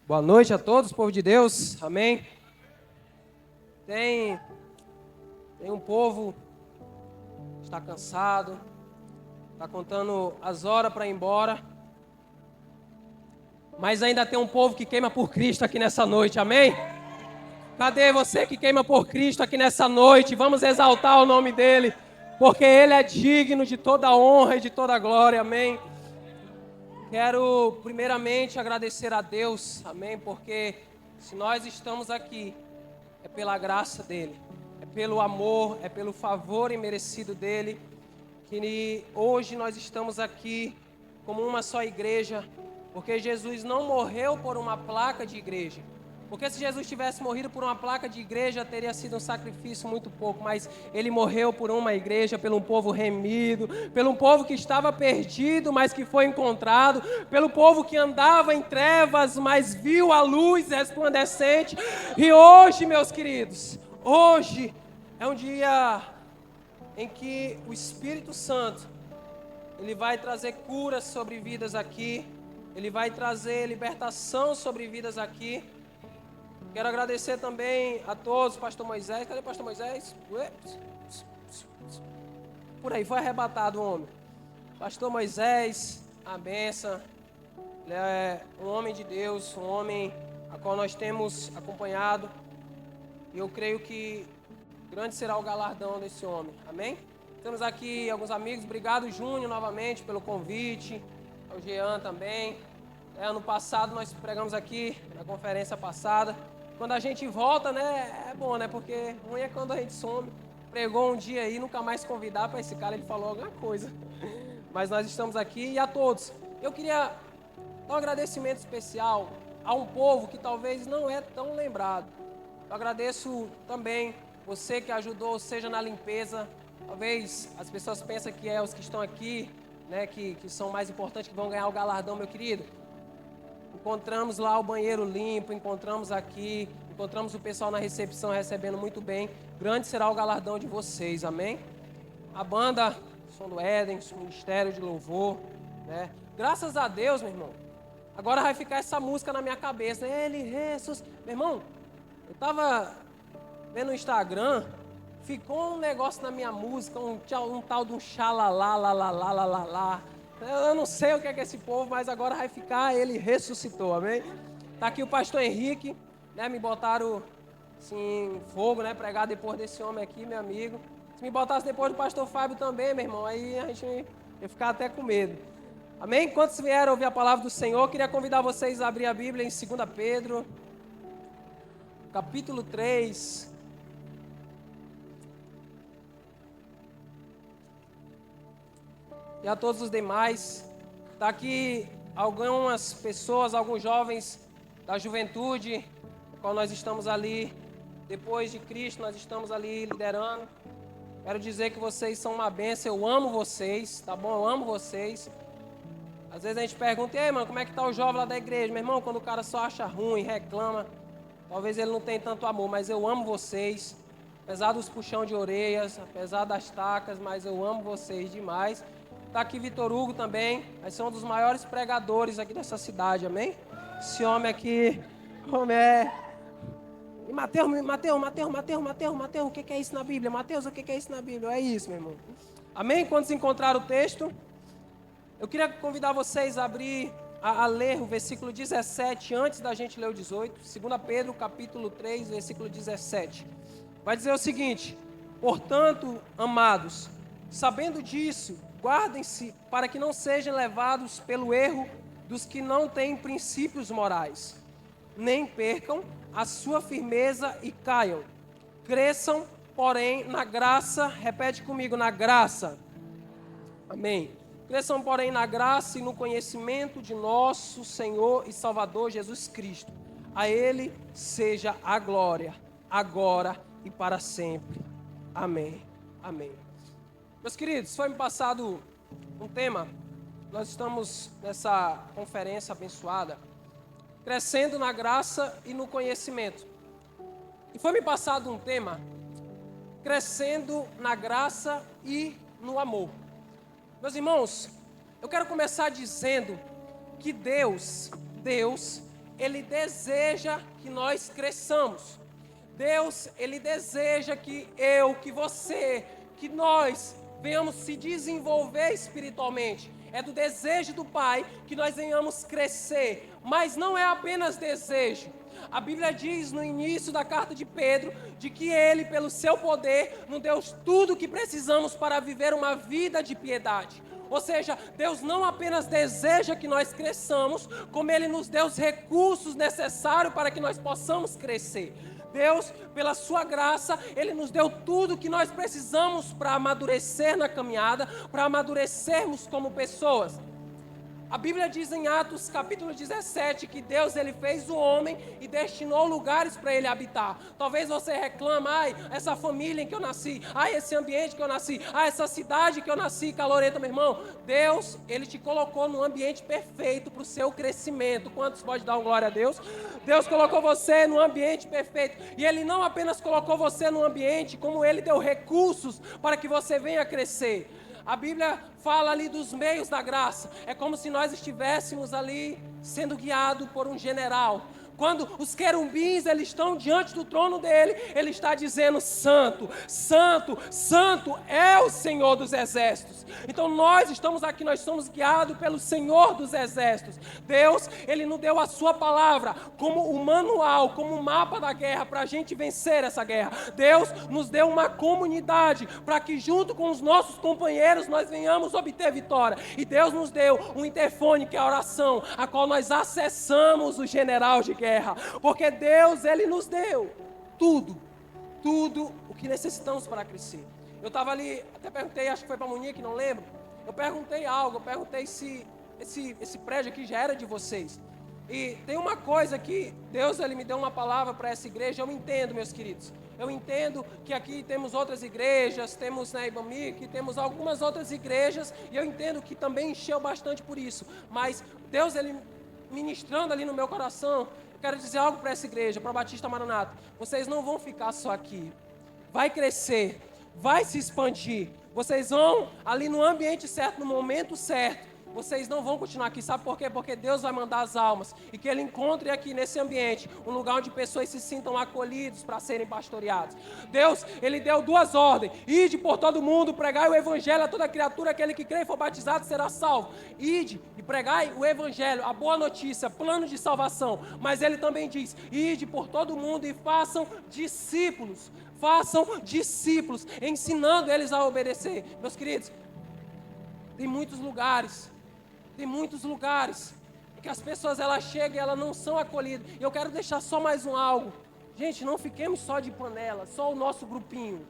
Boa noite a todos, povo de Deus, amém. Tem um povo que está cansado, está contando as horas para ir embora, mas ainda tem um povo que queima por Cristo aqui nessa noite, amém. Cadê você que queima por Cristo aqui nessa noite? Vamos exaltar o nome dele, porque ele é digno de toda honra e de toda glória, amém. Quero primeiramente agradecer a Deus, amém, porque se nós estamos aqui, é pela graça dele, é pelo amor, é pelo favor imerecido dele, que hoje nós estamos aqui como uma só igreja, porque Jesus não morreu por uma placa de igreja. Porque se Jesus tivesse morrido por uma placa de igreja, teria sido um sacrifício muito pouco, mas ele morreu por uma igreja, pelo um povo remido, pelo um povo que estava perdido, mas que foi encontrado, pelo povo que andava em trevas, mas viu a luz resplandecente. E hoje, meus queridos, hoje é um dia em que o Espírito Santo, ele vai trazer cura sobre vidas aqui, ele vai trazer libertação sobre vidas aqui. Quero agradecer também a todos, pastor Moisés. Cadê o pastor Moisés? Por aí, foi arrebatado o homem. Pastor Moisés, a benção. Ele é um homem de Deus, um homem a qual nós temos acompanhado. E eu creio que grande será o galardão desse homem. Amém? Temos aqui alguns amigos. Obrigado, Júnior, novamente, pelo convite. Ao Jean também. Ano passado nós pregamos aqui, na conferência passada. Quando a gente volta, né, é bom, né? Porque ruim é quando a gente some. Pregou um dia aí, nunca mais convidar para esse cara, ele falou alguma coisa. Mas nós estamos aqui e a todos. Eu queria dar um agradecimento especial a um povo que talvez não é tão lembrado. Eu agradeço também você que ajudou, seja na limpeza. Talvez as pessoas pensam que é os que estão aqui, né, que são mais importantes, que vão ganhar o galardão, meu querido. Encontramos lá o banheiro limpo, encontramos aqui, encontramos o pessoal na recepção recebendo muito bem. Grande será o galardão de vocês, amém? A banda Som do Éden, o Ministério de Louvor, né? Graças a Deus, meu irmão, agora vai ficar essa música na minha cabeça. Ele ressuscitou. Meu irmão, eu estava vendo no Instagram, ficou um negócio na minha música, um tal de um xalalá, lá. Eu não sei o que é esse povo, mas agora vai ficar, ele ressuscitou, amém? Tá aqui o pastor Henrique, né? Me botaram, assim, fogo, né? Pregar depois desse homem aqui, meu amigo. Se me botasse depois do pastor Fábio também, meu irmão, aí a gente ia ficar até com medo. Amém? Enquanto vieram ouvir a palavra do Senhor, queria convidar vocês a abrir a Bíblia em 2 Pedro, capítulo 3. E a todos os demais. Está aqui algumas pessoas, alguns jovens da juventude, com qual nós estamos ali, depois de Cristo, nós estamos ali liderando. Quero dizer que vocês são uma bênção, eu amo vocês, tá bom? Eu amo vocês. Às vezes a gente pergunta, ei, mano, como é que tá o jovem lá da igreja? Meu irmão, quando o cara só acha ruim, reclama, talvez ele não tenha tanto amor, mas eu amo vocês. Apesar dos puxão de orelhas, apesar das tacas, mas eu amo vocês demais. Está aqui Vitor Hugo também, vai ser um dos maiores pregadores aqui dessa cidade, amém? Esse homem aqui, homem é... E Mateus, o que é isso na Bíblia? Mateus, o que é isso na Bíblia? É isso, meu irmão. Amém? Quando se encontrar o texto, eu queria convidar vocês a abrir, a ler o versículo 17, antes da gente ler o 18. 2 Pedro, capítulo 3, versículo 17. Vai dizer o seguinte: portanto, amados, sabendo disso, guardem-se para que não sejam levados pelo erro dos que não têm princípios morais, nem percam a sua firmeza e caiam. Cresçam, porém, na graça, repete comigo, na graça. Amém. Cresçam, porém, na graça e no conhecimento de nosso Senhor e Salvador Jesus Cristo. A Ele seja a glória, agora e para sempre. Amém. Amém. Meus queridos, foi me passado um tema. Nós estamos nessa conferência abençoada, crescendo na graça e no conhecimento. E foi me passado um tema, crescendo na graça e no amor. Meus irmãos, eu quero começar dizendo que Deus, Ele deseja que nós cresçamos. Deus, Ele deseja que eu, que você, que nós venhamos se desenvolver espiritualmente. É do desejo do Pai que nós venhamos crescer, mas não é apenas desejo. A Bíblia diz no início da carta de Pedro, de que Ele, pelo seu poder, nos deu tudo o que precisamos para viver uma vida de piedade. Ou seja, Deus não apenas deseja que nós cresçamos, como Ele nos deu os recursos necessários para que nós possamos crescer. Deus, pela sua graça, Ele nos deu tudo o que nós precisamos para amadurecer na caminhada, para amadurecermos como pessoas. A Bíblia diz em Atos capítulo 17 que Deus ele fez o homem e destinou lugares para ele habitar. Talvez você reclame, essa família em que eu nasci, esse ambiente que eu nasci, essa cidade que eu nasci, Caloreta, meu irmão. Deus, ele te colocou num ambiente perfeito para o seu crescimento. Quantos pode dar uma glória a Deus? Deus colocou você num ambiente perfeito. E Ele não apenas colocou você num ambiente, como Ele deu recursos para que você venha crescer. A Bíblia fala ali dos meios da graça. É como se nós estivéssemos ali sendo guiados por um general. Quando os querubins eles estão diante do trono dele, ele está dizendo: Santo, Santo, Santo é o Senhor dos exércitos. Então nós estamos aqui, nós somos guiados pelo Senhor dos exércitos. Deus, ele nos deu a sua palavra como o manual, como o mapa da guerra para a gente vencer essa guerra. Deus nos deu uma comunidade para que junto com os nossos companheiros nós venhamos obter vitória. E Deus nos deu um interfone que é a oração, a qual nós acessamos o general de guerra. Porque Deus, Ele nos deu tudo o que necessitamos para crescer. Eu estava ali, até perguntei, acho que foi para a Monique, não lembro. Eu perguntei se esse prédio aqui já era de vocês. E tem uma coisa que Deus ele me deu uma palavra para essa igreja. Eu entendo, meus queridos. Eu entendo que aqui temos outras igrejas, temos na Ibamique, temos algumas outras igrejas. E eu entendo que também encheu bastante por isso. Mas Deus, ele ministrando ali no meu coração, eu quero dizer algo para essa igreja, para a Batista Maranata. Vocês não vão ficar só aqui. Vai crescer, vai se expandir. Vocês vão ali no ambiente certo, no momento certo. Vocês não vão continuar aqui, sabe por quê? Porque Deus vai mandar as almas e que Ele encontre aqui nesse ambiente um lugar onde pessoas se sintam acolhidos para serem pastoreados. Deus, Ele deu 2 ordens: ide por todo mundo, pregai o evangelho a toda criatura, aquele que crê e for batizado será salvo. Ide e pregai o evangelho, a boa notícia, plano de salvação. Mas Ele também diz: ide por todo mundo e façam discípulos. Façam discípulos, ensinando eles a obedecer. Meus queridos, tem muitos lugares que as pessoas elas chegam e elas não são acolhidas. E eu quero deixar só mais algo. Gente, não fiquemos só de panela, só o nosso grupinho.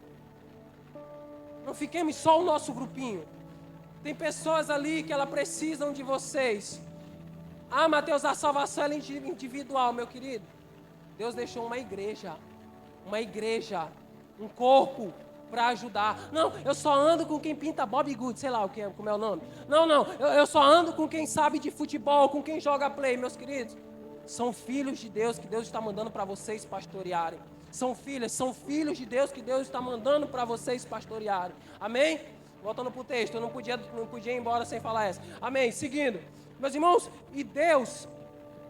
Não fiquemos só o nosso grupinho. Tem pessoas ali que elas precisam de vocês. Mateus, a salvação é individual, meu querido. Deus deixou uma igreja, um corpo para ajudar. Não, eu só ando com quem pinta Bob Good, sei lá o que é, como é o nome. Não, eu só ando com quem sabe de futebol, com quem joga play, meus queridos. São filhos de Deus que Deus está mandando para vocês pastorearem. São filhos de Deus que Deus está mandando para vocês pastorearem. Amém? Voltando para o texto, eu não podia ir embora sem falar essa. Amém? Seguindo. Meus irmãos, e Deus,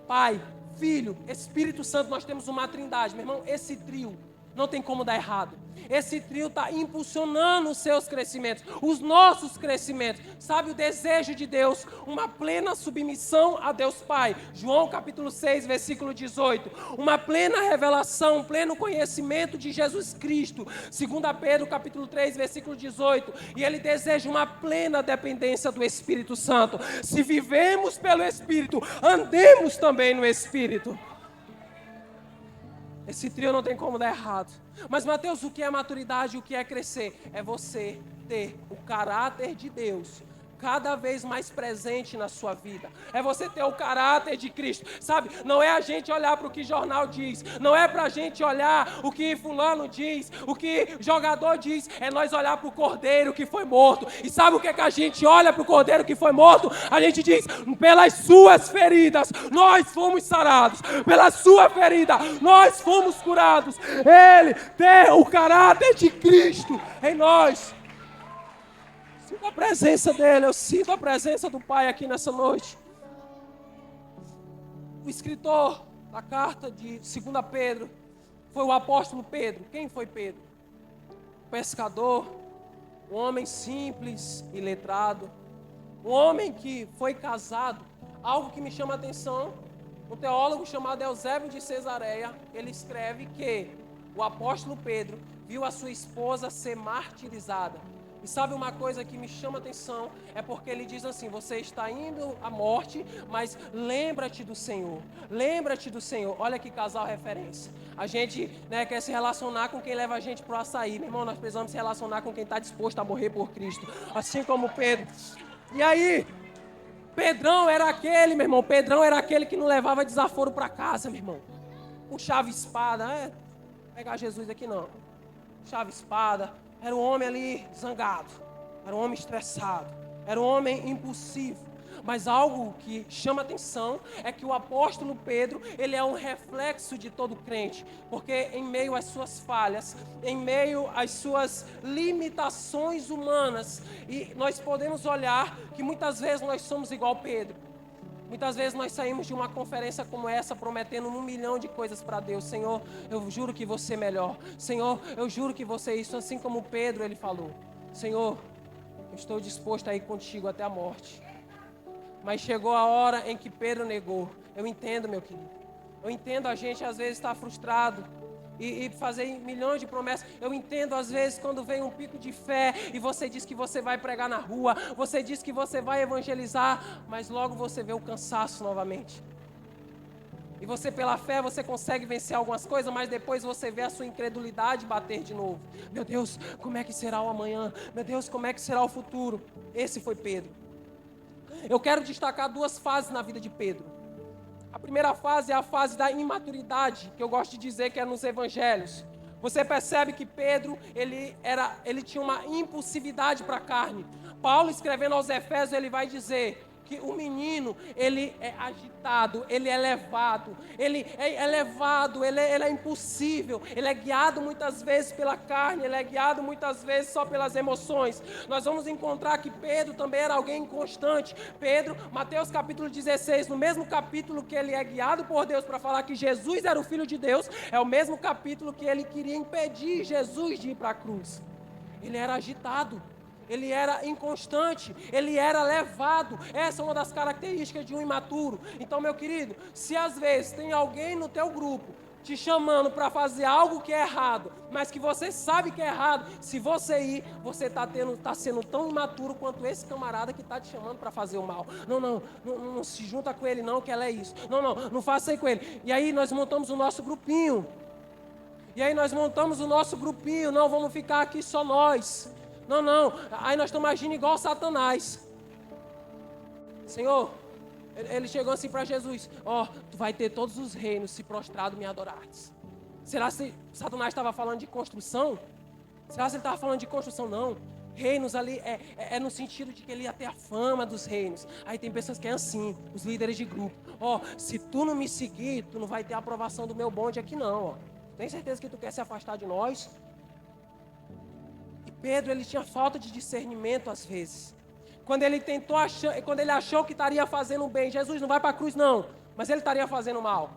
Pai, Filho, Espírito Santo, nós temos uma trindade. Meu irmão, esse trio não tem como dar errado. Esse trio está impulsionando os seus crescimentos, os nossos crescimentos. Sabe o desejo de Deus? Uma plena submissão a Deus Pai. João capítulo 6, versículo 18. Uma plena revelação, um pleno conhecimento de Jesus Cristo. 2 Pedro capítulo 3, versículo 18. E ele deseja uma plena dependência do Espírito Santo. Se vivemos pelo Espírito, andemos também no Espírito. Esse trio não tem como dar errado. Mas, Mateus, o que é maturidade, o que é crescer? É você ter o caráter de Deus cada vez mais presente na sua vida. É você ter o caráter de Cristo, sabe? Não é a gente olhar para o que jornal diz, não é para a gente olhar o que fulano diz, o que jogador diz, é nós olhar para o cordeiro que foi morto. E sabe o que é que a gente olha para o cordeiro que foi morto? A gente diz: pelas suas feridas nós fomos sarados, pela sua ferida nós fomos curados. Ele tem o caráter de Cristo em nós. Sinto a presença dele, eu sinto a presença do Pai aqui nessa noite. O escritor da carta de 2 Pedro foi o apóstolo Pedro. Quem foi Pedro? Pescador, um homem simples e letrado, um homem que foi casado. Algo que me chama a atenção, um teólogo chamado Eusébio de Cesareia, ele escreve que o apóstolo Pedro viu a sua esposa ser martirizada. E sabe uma coisa que me chama a atenção? É porque ele diz assim: você está indo à morte, mas lembra-te do Senhor. Lembra-te do Senhor. Olha que casal referência. A gente, quer se relacionar com quem leva a gente para o açaí. Meu irmão, nós precisamos se relacionar com quem está disposto a morrer por Cristo. Assim como Pedro. E aí, Pedrão era aquele, meu irmão. Pedrão era aquele que não levava desaforo para casa, meu irmão. Puxava espada. Pegar Jesus aqui não. Puxava espada. Era um homem ali zangado, era um homem estressado, era um homem impulsivo. Mas algo que chama atenção é que o apóstolo Pedro, ele é um reflexo de todo crente. Porque em meio às suas falhas, em meio às suas limitações humanas, e nós podemos olhar que muitas vezes nós somos igual Pedro. Muitas vezes nós saímos de uma conferência como essa prometendo 1 milhão de coisas para Deus. Senhor, eu juro que você é melhor. Senhor, eu juro que você é isso. Assim como Pedro, ele falou: Senhor, eu estou disposto a ir contigo até a morte. Mas chegou a hora em que Pedro negou. Eu entendo, meu querido. Eu entendo a gente às vezes estar frustrado e fazer milhões de promessas. Eu entendo às vezes quando vem um pico de fé e você diz que você vai pregar na rua, você diz que você vai evangelizar, mas logo você vê o cansaço novamente. E você pela fé você consegue vencer algumas coisas, mas depois você vê a sua incredulidade bater de novo. Meu Deus, como é que será o amanhã? Meu Deus, como é que será o futuro? Esse foi Pedro. Eu quero destacar 2 fases na vida de Pedro. A primeira fase é a fase da imaturidade, que eu gosto de dizer que é nos evangelhos. Você percebe que Pedro, ele tinha uma impulsividade para a carne. Paulo, escrevendo aos Efésios, ele vai dizer que o menino, ele é agitado, ele é levado, ele é impulsível, ele é guiado muitas vezes pela carne, ele é guiado muitas vezes só pelas emoções. Nós vamos encontrar que Pedro também era alguém inconstante. Pedro, Mateus capítulo 16, no mesmo capítulo que ele é guiado por Deus para falar que Jesus era o Filho de Deus, é o mesmo capítulo que ele queria impedir Jesus de ir para a cruz. Ele era agitado. Ele era inconstante, ele era levado. Essa é uma das características de um imaturo. Então, meu querido, se às vezes tem alguém no teu grupo te chamando para fazer algo que é errado, mas que você sabe que é errado, se você ir, você está sendo tão imaturo quanto esse camarada que está te chamando para fazer o mal. Não se junta com ele não, que ela é isso. Não faça aí com ele. E aí nós montamos o nosso grupinho. Não, vamos ficar aqui só nós. Aí nós estamos agindo igual Satanás. Senhor, ele chegou assim para Jesus: tu vai ter todos os reinos se prostrado me adorares. Será que Satanás estava falando de construção? Será que ele estava falando de construção? Não. Reinos ali é no sentido de que ele ia ter a fama dos reinos. Aí tem pessoas que é assim, os líderes de grupo: se tu não me seguir, tu não vai ter a aprovação do meu bonde aqui não. Tem certeza que tu quer se afastar de nós? Pedro, ele tinha falta de discernimento às vezes. Quando ele achou que estaria fazendo bem, Jesus não vai para a cruz não, mas ele estaria fazendo mal.